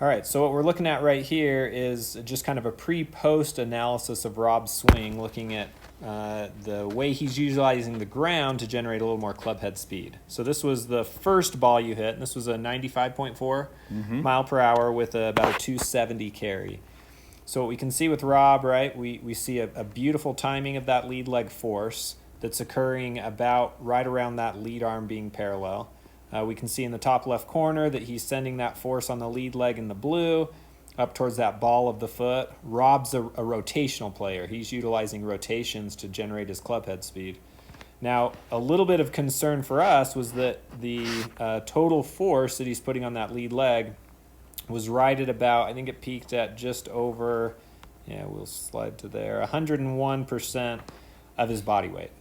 All right, so what we're looking at right here is just kind of a pre-post analysis of Rob's swing, looking at the way he's utilizing the ground to generate a little more club head speed. So this was the first ball you hit, and this was a 95.4 mile per hour with about a 270 carry. So what we can see with Rob, right, we see a beautiful timing of that lead leg force that's occurring about right around that lead arm being parallel. We can see in the top left corner that he's sending that force on the lead leg in the blue up towards that ball of the foot. Rob's a rotational player. He's utilizing rotations to generate his club head speed. Now, a little bit of concern for us was that the total force that he's putting on that lead leg was right at about, I think it peaked at just over, we'll slide to there, 101% of his body weight.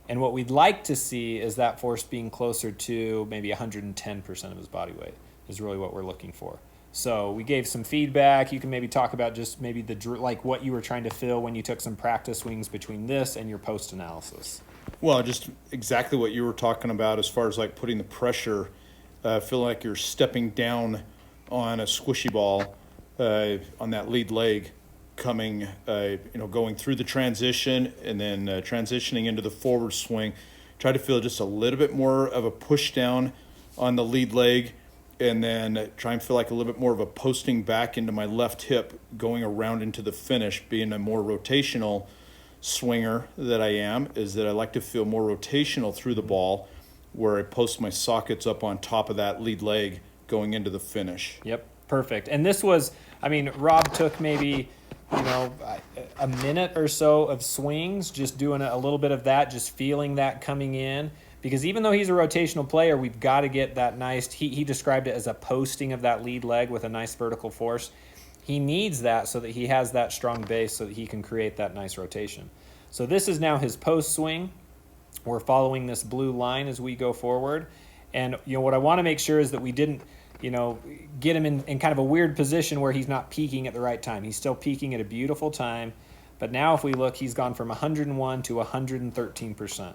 And what we'd like to see is that force being closer to maybe 110% of his body weight is really what we're looking for. So we gave some feedback. You can maybe talk about just maybe like what you were trying to feel when you took some practice swings between this and your post analysis. Well, just exactly what you were talking about as far as like putting the pressure, feel like you're stepping down on a squishy ball on that lead leg, coming, going through the transition and then transitioning into the forward swing. Try to feel just a little bit more of a push down on the lead leg, and then try and feel like a little bit more of a posting back into my left hip, going around into the finish. Being a more rotational swinger that I am, is that I like to feel more rotational through the ball, where I post my sockets up on top of that lead leg going into the finish. Yep, perfect. And this was, Rob took maybe a minute or so of swings, just doing a little bit of that, just feeling that coming in. Because even though he's a rotational player, we've got to get that nice, he described it as a posting of that lead leg with a nice vertical force. He needs that so that he has that strong base so that he can create that nice rotation. So this is now his post swing. We're following this blue line as we go forward. And what I want to make sure is that we didn't get him in kind of a weird position where he's not peaking at the right time. He's still peaking at a beautiful time. But now if we look, he's gone from 101 to 113%.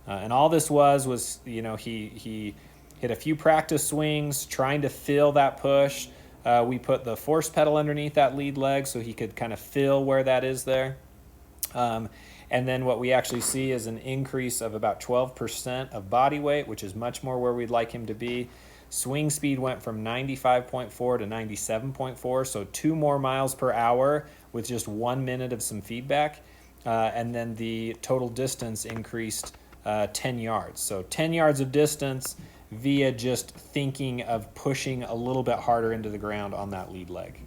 And all this was he hit a few practice swings, trying to feel that push. We put the force pedal underneath that lead leg so he could kind of feel where that is there. And then what we actually see is an increase of about 12% of body weight, which is much more where we'd like him to be. Swing speed went from 95.4 to 97.4, so 2 more miles per hour with just 1 minute of some feedback. And then the total distance increased 10 yards. So 10 yards of distance via just thinking of pushing a little bit harder into the ground on that lead leg.